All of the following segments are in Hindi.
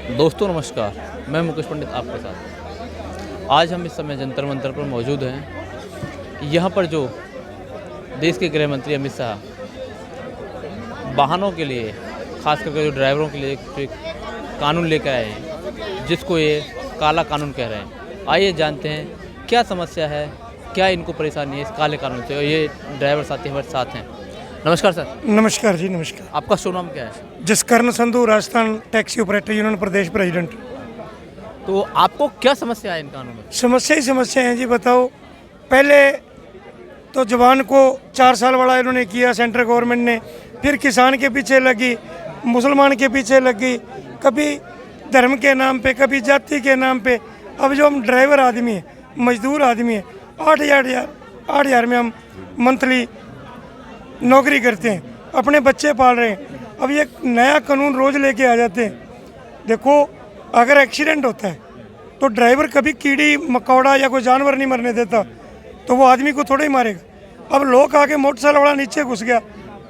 दोस्तों नमस्कार, मैं मुकेश पंडित आपके साथ। आज हम इस समय जंतर मंतर पर मौजूद हैं। यहाँ पर जो देश के गृह मंत्री अमित शाह वाहनों के लिए, खास करके जो ड्राइवरों के लिए एक कानून लेकर आए हैं, जिसको ये काला कानून कह रहे हैं। आइए जानते हैं क्या समस्या है, क्या इनको परेशानी है इस काले कानून से। और ये ड्राइवर साथी हमारे साथ हैं। नमस्कार सर। नमस्कार जी, नमस्कार। आपका शुभ नाम क्या है? Jaskaran Sandhu, Rajasthan taxi operator union प्रदेश प्रेसिडेंट। तो आपको क्या समस्या है इन कानून में? समस्या ही समस्या है जी। बताओ, पहले तो जवान को 4 साल वाला इन्होंने किया सेंट्रल गवर्नमेंट ने, फिर किसान के पीछे लगी, मुसलमान के पीछे लगी, कभी धर्म के नाम पे, कभी जाति के नाम पे। अब जो हम ड्राइवर आदमी है, मजदूर आदमी है, 8,000 में हम मंथली नौकरी करते हैं, अपने बच्चे पाल रहे हैं। अब ये नया कानून रोज़ लेके आ जाते हैं। देखो, अगर एक्सीडेंट होता है तो ड्राइवर कभी कीड़ी मकौड़ा या कोई जानवर नहीं मरने देता, तो वो आदमी को थोड़ा ही मारेगा। अब लोग आके मोटरसाइकिल वाला नीचे घुस गया,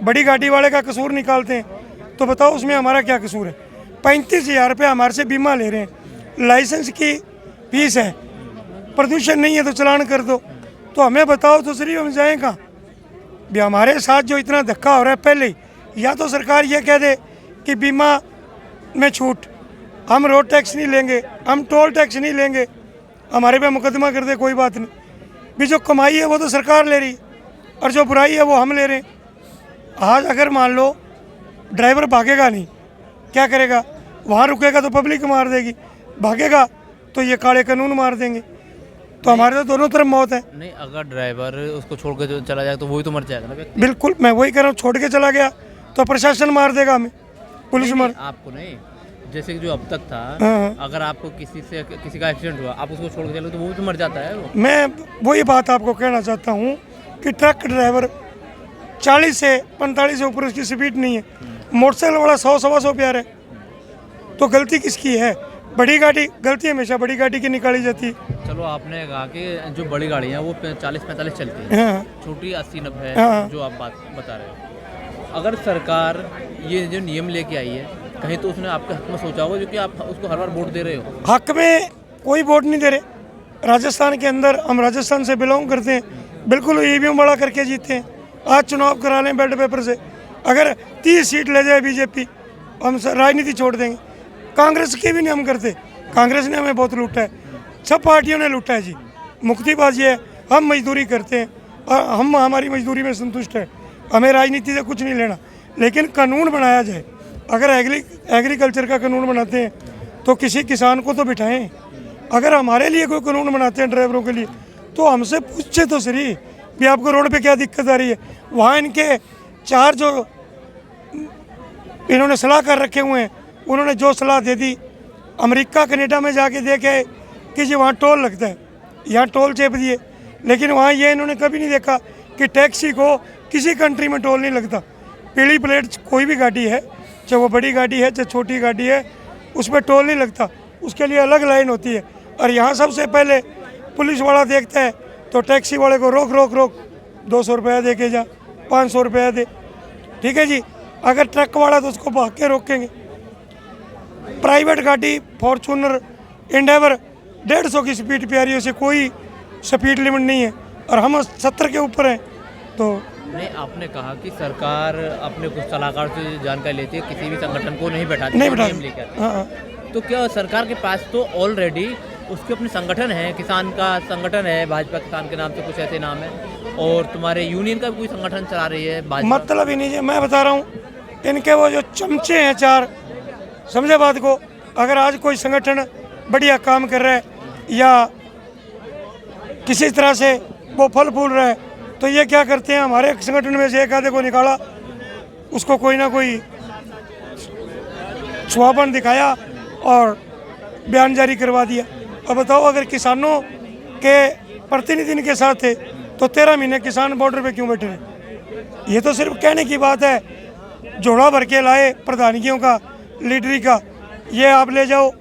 बड़ी गाड़ी वाले का कसूर निकालते हैं। तो बताओ उसमें हमारा क्या कसूर है? 35,000 रुपये हमारे से बीमा ले रहे हैं, लाइसेंस की फीस है, प्रदूषण नहीं है तो चलान कर दो। तो हमें बताओ तो सही, हम जाएँ कहाँ? भी हमारे साथ जो इतना धक्का हो रहा है, पहले ही या तो सरकार ये कह दे कि बीमा में छूट, हम रोड टैक्स नहीं लेंगे, हम टोल टैक्स नहीं लेंगे, हमारे पे मुकदमा कर दे, कोई बात नहीं। भी जो कमाई है वो तो सरकार ले रही और जो बुराई है वो हम ले रहे हैं। आज अगर मान लो ड्राइवर भागेगा नहीं, क्या करेगा? वहाँ रुकेगा तो पब्लिक मार देगी, भागेगा तो ये काले कानून मार देंगे। तो हमारे तो दोनों तरफ मौत है। नहीं, अगर ड्राइवर उसको छोड़ के चला जाए तो वही तो मर जाएगा ना व्यक्ति। बिल्कुल, मैं वही कह रहा हूँ, छोड़ के चला गया तो प्रशासन मार देगा हमें, पुलिस मार। आपको नहीं, जैसे कि जो अब तक था, अगर आपको किसी का एक्सीडेंट हुआ, आप उसको छोड़ के चलो तो वो भी तो मर जाता है वो। मैं वही बात आपको कहना चाहता हूँ कि ट्रक ड्राइवर 40 से 45 से ऊपर उसकी स्पीड नहीं है, मोटरसाइकिल वाला 100-125 पे आ रहा है, तो गलती किसकी है? बड़ी गाड़ी, गलती हमेशा बड़ी गाड़ी की निकाली जाती है। चलो, आपने कहा कि जो बड़ी गाड़ियाँ वो 40-45 चलती हैं, छोटी 80-90 है जो आप बात बता रहे हो। अगर सरकार ये जो नियम लेके आई है, कहीं तो उसने आपके हक में सोचा होगा, जो कि आप उसको हर बार वोट दे रहे हो। हक में कोई वोट नहीं दे रहे। राजस्थान के अंदर, हम राजस्थान से बिलोंग करते हैं, बिल्कुल ईवीएम बड़ा करके जीते हैं। आज चुनाव करा लें बैलेट पेपर से, अगर 30 सीट ले जाए बीजेपी, हम राजनीति छोड़ देंगे। कांग्रेस के भी नहीं हम करते, कांग्रेस ने हमें बहुत लूटा है, सब पार्टियों ने लूटा है जी। मुक्तिबाजी है, हम मजदूरी करते हैं और हम हमारी मजदूरी में संतुष्ट है, हमें राजनीति से कुछ नहीं लेना। लेकिन कानून बनाया जाए, अगर एग्रीकल्चर का कानून बनाते हैं तो किसी किसान को तो बिठाएं। अगर हमारे लिए कोई कानून बनाते हैं ड्राइवरों के लिए, तो हमसे पूछे तो सही भी आपको रोड पे क्या दिक्कत आ रही है। वहाँ इनके 4 जो इन्होंने सलाह कर रखे हुए हैं, उन्होंने जो सलाह दे दी, अमेरिका कनाडा में जाके देखे कि जी वहाँ टोल लगता है, यहाँ टोल चेप दिए। लेकिन वहाँ ये इन्होंने कभी नहीं देखा कि टैक्सी को किसी कंट्री में टोल नहीं लगता। पीली प्लेट कोई भी गाड़ी है, चाहे वो बड़ी गाड़ी है चाहे छोटी गाड़ी है, उस पर टोल नहीं लगता, उसके लिए अलग लाइन होती है। और यहाँ सबसे पहले पुलिस वाला देखता है तो टैक्सी वाले को रोक 200 रुपया दे के जा, 500 रुपया दे, ठीक है जी। अगर ट्रक वाला तो उसको भाग के रोकेंगे। प्राइवेट गाड़ी फॉर्चूनर, एंडेवर 150 की स्पीड पे आ रही है, उसे कोई स्पीड लिमिट नहीं है और हम 70 के ऊपर हैं। तो नहीं, आपने कहा कि सरकार अपने कुछ सलाहकार से जानकारी लेती है, किसी भी संगठन को नहीं बैठाती, हाँ। तो क्या सरकार के पास तो ऑलरेडी उसके अपने संगठन है, किसान का संगठन है, भाजपा किसान के नाम से कुछ ऐसे नाम है, और तुम्हारे यूनियन का भी कोई संगठन चला रही है भाजपा? मतलब ही नहीं है, मैं बता रहा हूँ, इनके वो जो चमचे हैं 4, समझे बात को। अगर आज कोई संगठन बढ़िया काम कर रहा है या किसी तरह से वो फल फूल रहा है, तो ये क्या करते हैं, हमारे संगठन में से एक आधे को निकाला, उसको कोई ना कोई छुआपन दिखाया और बयान जारी करवा दिया। अब बताओ, अगर किसानों के प्रतिनिधि इनके साथ थे तो 13 महीने किसान बॉर्डर पे क्यों बैठे रहे? ये तो सिर्फ कहने की बात है। जोड़ा भर के लाए प्रधानगियों का, लीडरी का, ये आप ले जाओ,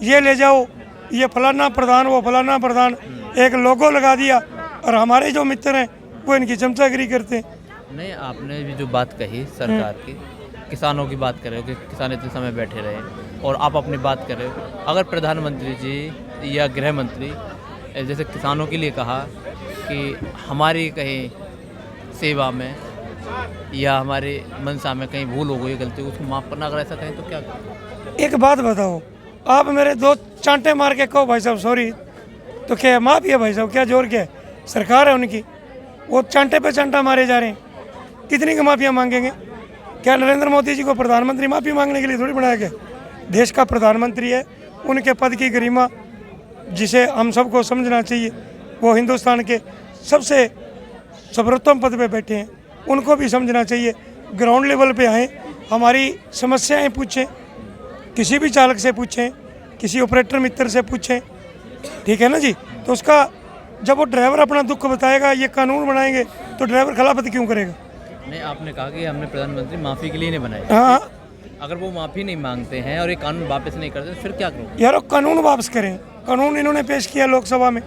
ये ले जाओ, ये फलाना प्रधान, वो फलाना प्रधान, एक लोगो लगा दिया और हमारे जो मित्र हैं वो इनकी चमचागिरी करते हैं। नहीं, आपने भी जो बात कही सरकार की, किसानों की बात कर रहे हो कि किसान इतने समय बैठे रहे, और आप अपनी बात कर रहे हो। अगर प्रधानमंत्री जी या गृह मंत्री जैसे किसानों के लिए कहा कि हमारी कहीं सेवा में या हमारे मनसा में कहीं भूल हो गई, गलती, उसको माफ़ करना, अगर ऐसा कहें तो क्या करें? एक बात बताओ, आप मेरे दो चांटे मार के कहो भाई साहब सॉरी, तो क्या माफ़ी है भाई साहब? क्या जोर क्या है? सरकार है उनकी, वो चांटे पे चांटा मारे जा रहे हैं, कितनी की माफ़ियाँ मांगेंगे? क्या नरेंद्र मोदी जी को प्रधानमंत्री माफ़ी मांगने के लिए थोड़ी बनाया गया? देश का प्रधानमंत्री है, उनके पद की गरिमा जिसे हम सबको समझना चाहिए, वो हिंदुस्तान के सबसे सर्वोत्तम पद पे बैठे हैं, उनको भी समझना चाहिए। ग्राउंड लेवल पे आएँ, हमारी समस्याएं पूछें, किसी भी चालक से पूछें, किसी ऑपरेटर मित्र से पूछें, ठीक है ना जी? तो उसका जब वो ड्राइवर अपना दुख बताएगा, ये कानून बनाएंगे तो ड्राइवर खिलाफत क्यों करेगा? नहीं, आपने कहा कि हमने प्रधानमंत्री माफ़ी के लिए नहीं बनाए। हाँ, अगर वो माफ़ी नहीं मांगते हैं और ये कानून वापस नहीं करते तो फिर क्या करोगे? यार वो कानून वापस करें। कानून इन्होंने पेश किया लोकसभा में,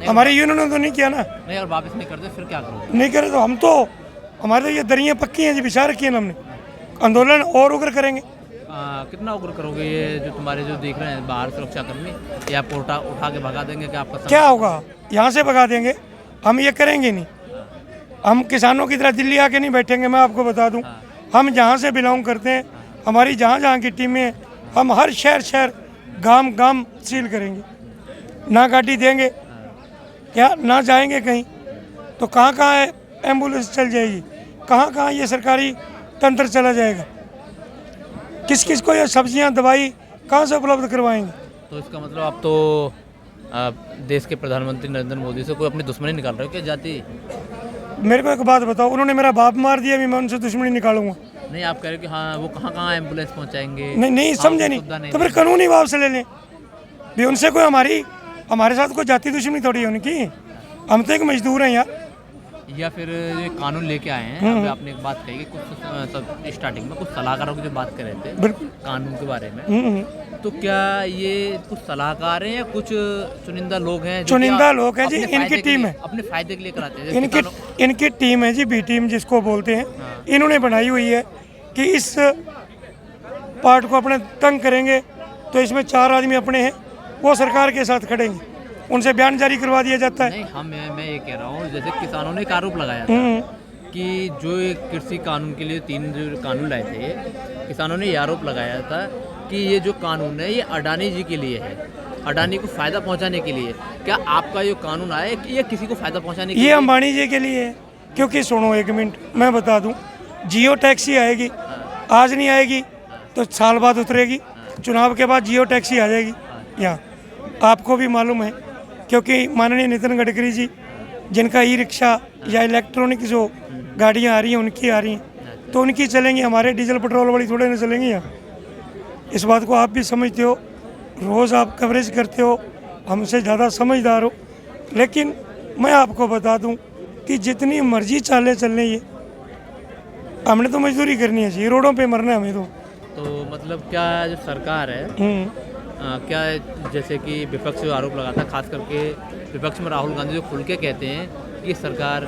हमारे यूनियन ने तो नहीं किया ना। नहीं, अगर वापस नहीं करते फिर क्या करोगे? नहीं करे तो हम तो, हमारे तो ये दरियाँ पक्की हैं जी, बिछा रखी है ना हमने। आंदोलन और उग्र करेंगे। कितना उग्र करोगे? ये जो तुम्हारे जो देख रहे हैं बाहर सुरक्षाकर्मी, ये आपको उठा के भगा देंगे कि आपका क्या होगा? यहाँ से भगा देंगे, हम ये करेंगे नहीं। हम किसानों की तरह दिल्ली आके नहीं बैठेंगे। मैं आपको बता दूं, हम जहाँ से बिलोंग करते हैं, हमारी जहाँ जहाँ की टीमें हैं, हम हर शहर गांव गांव सील करेंगे, ना गाड़ी देंगे, क्या ना जाएंगे कहीं तो कहाँ एम्बुलेंस चल जाएगी, कहाँ ये सरकारी तंत्र चला जाएगा, किस किस को ये सब्जियां दवाई कहाँ से उपलब्ध करवाएंगे? तो इसका मतलब आप तो देश के प्रधानमंत्री नरेंद्र मोदी से कोई अपनी दुश्मनी निकाल रहे हो क्या जाति? मेरे को एक बात बताओ, उन्होंने मेरा बाप मार दिया, अभी मैं उनसे दुश्मनी निकालूंगा? नहीं, आप कह रहे हो कि हाँ वो कहाँ एम्बुलेंस पहुँचाएंगे? नहीं समझे नहीं, तो फिर कानूनी वापस ले लें भी। उनसे कोई हमारे साथ कोई जाति दुश्मनी थोड़ी है उनकी, हम तो एक मजदूर हैं यार। या फिर ये कानून लेके आए हैं, अभी आपने एक बात कही कि कुछ स्टार्टिंग में कुछ सलाहकारों की जो बात कर रहे थे बिल्कुल कानून के बारे में, तो क्या ये कुछ सलाहकार हैं या कुछ चुनिंदा लोग हैं? चुनिंदा लोग हैं जी, इनकी टीम है, अपने फायदे के लिए कराते हैं। इनकी टीम है जी, बी टीम जिसको बोलते हैं, इन्होंने बनाई हुई है कि इस पार्ट को अपने तंग करेंगे तो इसमें 4 आदमी अपने हैं, वो सरकार के साथ खड़ेंगे, उनसे बयान जारी करवा दिया जाता है। नहीं, मैं ये कह रहा हूँ, जैसे किसानों ने एक आरोप लगाया था कि जो कृषि कानून के लिए 3 जो कानून लाए थे, किसानों ने ये आरोप लगाया था कि ये जो कानून है ये अडानी जी के लिए है, अडानी को फ़ायदा पहुंचाने के लिए। क्या आपका ये कानून आया है कि ये किसी को फ़ायदा पहुंचाने के लिए? ये अंबानी जी के लिए है, क्योंकि सुनो एक मिनट मैं बता दूं, जियो टैक्सी आएगी, आज नहीं आएगी तो साल बाद उतरेगी, चुनाव के बाद जियो टैक्सी आ जाएगी यहाँ, आपको भी मालूम है, क्योंकि माननीय नितिन गडकरी जी जिनका ई रिक्शा या इलेक्ट्रॉनिक जो गाड़ियाँ आ रही हैं उनकी आ रही हैं, तो उनकी चलेंगी, हमारे डीजल पेट्रोल वाली थोड़े ना चलेंगी यहाँ। इस बात को आप भी समझते हो, रोज़ आप कवरेज करते हो, हमसे ज़्यादा समझदार हो, लेकिन मैं आपको बता दूं कि जितनी मर्जी चालें चलने, ये हमने तो मजदूरी करनी है जी, रोडों पे मरना है हमें तो मतलब क्या जो सरकार है क्या जैसे कि विपक्ष जो आरोप लगाता है, खास करके विपक्ष में राहुल गांधी जो खुल के कहते हैं कि सरकार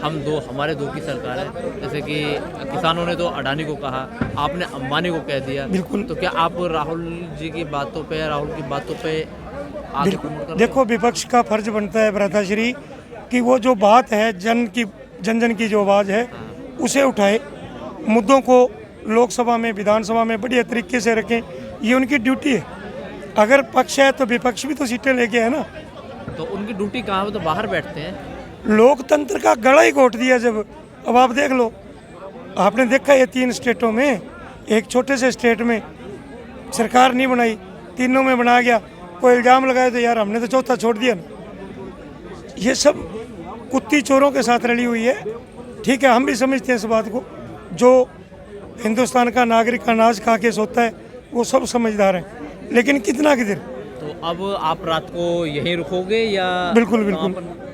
हमारे दो की सरकार है, जैसे कि किसानों ने तो अडानी को कहा, आपने अंबानी को कह दिया, बिल्कुल। तो क्या आप राहुल जी की बातों पे, राहुल की बातों पे आगे प्रमोट कर? देखो, विपक्ष का फर्ज बनता है भ्राताश्री कि वो जो बात है जन की जो आवाज़ है उसे उठाए, मुद्दों को लोकसभा में विधानसभा में बढ़िया तरीके से रखें, ये उनकी ड्यूटी है। अगर पक्ष है तो विपक्ष भी तो सीटें लेके है ना। तो उनकी ड्यूटी कहाँ है? तो बाहर बैठते हैं। लोकतंत्र का गला ही घोट दिया जब। अब आप देख लो, आपने देखा ये 3 स्टेटों में, एक छोटे से स्टेट में सरकार नहीं बनाई, तीनों में बना गया, कोई इल्ज़ाम लगाए तो यार हमने तो चौथा छोड़ दिया ना। ये सब कुत्ती चोरों के साथ रली हुई है, ठीक है, हम भी समझते हैं इस बात को। जो हिंदुस्तान का नागरिक अनाज खा के सोता है वो सब समझदार हैं, लेकिन कितना किधर। तो अब आप रात को यहीं रुकोगे या बिल्कुल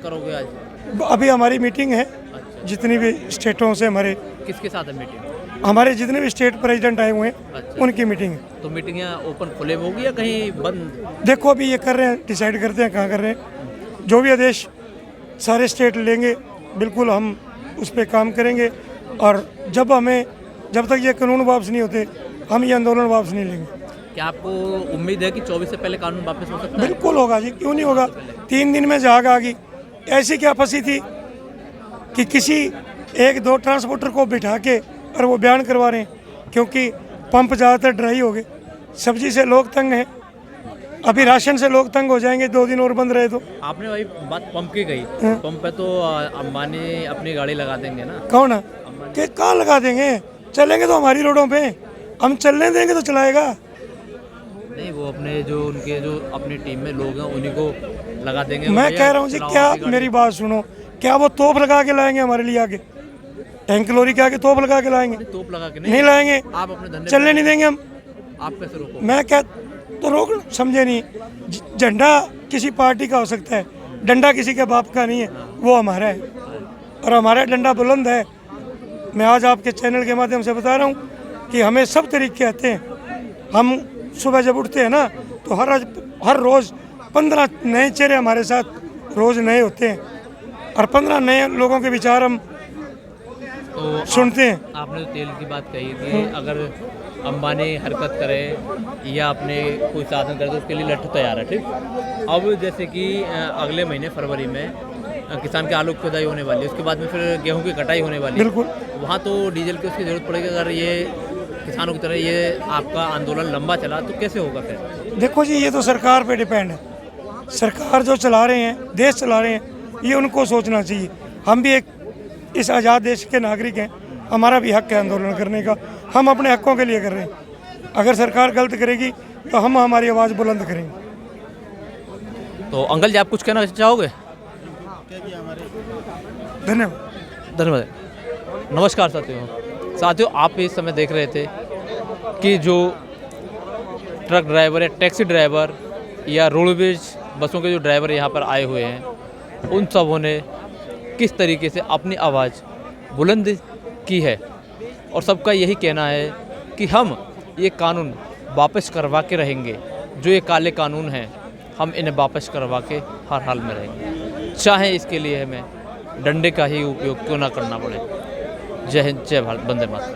करोगे आज? अभी हमारी मीटिंग है, जितनी भी स्टेटों से हमारे, किसके साथ है मीटिंग? हमारे जितने भी स्टेट प्रेसिडेंट आए हुए हैं उनकी मीटिंग है। तो मीटिंग यहाँ ओपन खुले में होगी या कहीं बंद? देखो अभी ये कर रहे हैं, डिसाइड करते हैं कहाँ कर रहे हैं। जो भी आदेश सारे स्टेट लेंगे बिल्कुल हम उस पर काम करेंगे, और जब तक ये कानून वापस नहीं होते हम ये आंदोलन वापस नहीं लेंगे। क्या आपको उम्मीद है कि 24 से पहले कानून वापस हो सकता है? बिल्कुल होगा जी, क्यों नहीं होगा। 3 दिन में जाग आ गई। ऐसी क्या फंसी थी कि किसी 1-2 ट्रांसपोर्टर को बिठा के और वो बयान करवा रहे हैं, क्योंकि पंप ज़्यादातर ड्राई हो गए। सब्जी से लोग तंग हैं, अभी राशन से लोग तंग हो जाएंगे 2 दिन और बंद रहे तो। आपने वही बात पंप की कही, पंप पे तो अंबानी अपनी गाड़ी लगा देंगे ना। कौन है कि कहाँ लगा देंगे? चलेंगे तो हमारी रोडों पे, हम चलने देंगे तो चलाएगा। नहीं, वो अपने जो उनके जो अपनी टीम में लोग हैं उन्हीं को लगा देंगे। मैं भैया, कह रहा हूँ जी, चलाओ क्या आपकी गाड़ी। मेरी बात सुनो, क्या वो तोप लगा के लाएंगे हमारे लिए आगे? टैंक लॉरी के आगे तोप लगा के लाएंगे? तोप लगा के नहीं लाएंगे, आप अपने धंधे चलने नहीं देंगे हम। आप कैसे रोको? मैं क्या तो रोक, समझे नहीं। झंडा किसी पार्टी का हो सकता है, डंडा किसी के बाप का नहीं है, वो हमारा है और हमारा डंडा बुलंद है। मैं आज आपके चैनल के माध्यम से बता रहा हूँ कि हमें सब तरीके आते हैं। हम सुबह जब उठते हैं ना तो हर रोज़ 15 नए चेहरे हमारे साथ रोज़ नए होते हैं और 15 नए लोगों के विचार हम तो सुनते हैं। आपने जो तेल की बात कही कि अगर अंबानी हरकत करे या अपने कोई साधन करे तो उसके लिए लट्ठू तैयार है, ठीक। अब जैसे कि अगले महीने फरवरी में किसान के आलू की खुदाई होने वाली है, उसके बाद में फिर गेहूं की कटाई होने वाली है। बिल्कुल। वहाँ तो डीजल की उसकी ज़रूरत पड़ेगी। अगर ये किसानों की तरह ये आपका आंदोलन लंबा चला तो कैसे होगा फिर? देखो जी, ये तो सरकार पे डिपेंड है। सरकार जो चला रहे हैं, देश चला रहे हैं, ये उनको सोचना चाहिए। हम भी एक इस आज़ाद देश के नागरिक हैं, हमारा भी हक है आंदोलन करने का। हम अपने हकों के लिए कर रहे हैं। अगर सरकार गलत करेगी तो हम हमारी आवाज़ बुलंद करेंगे। तो अंकल जी, आप कुछ कहना चाहोगे? धन्यवाद। धन्यवाद। नमस्कार साथियों, आप इस समय देख रहे थे कि जो ट्रक ड्राइवर या टैक्सी ड्राइवर या रोडवेज बसों के जो ड्राइवर यहाँ पर आए हुए हैं, उन सबों ने किस तरीके से अपनी आवाज़ बुलंद की है और सबका यही कहना है कि हम ये कानून वापस करवा के रहेंगे। जो ये काले कानून हैं, हम इन्हें वापस करवा के हर हाल में रहेंगे, चाहे इसके लिए हमें डंडे का ही उपयोग क्यों ना करना पड़े। जय हिंद, जय भारत, वंदे मातरम।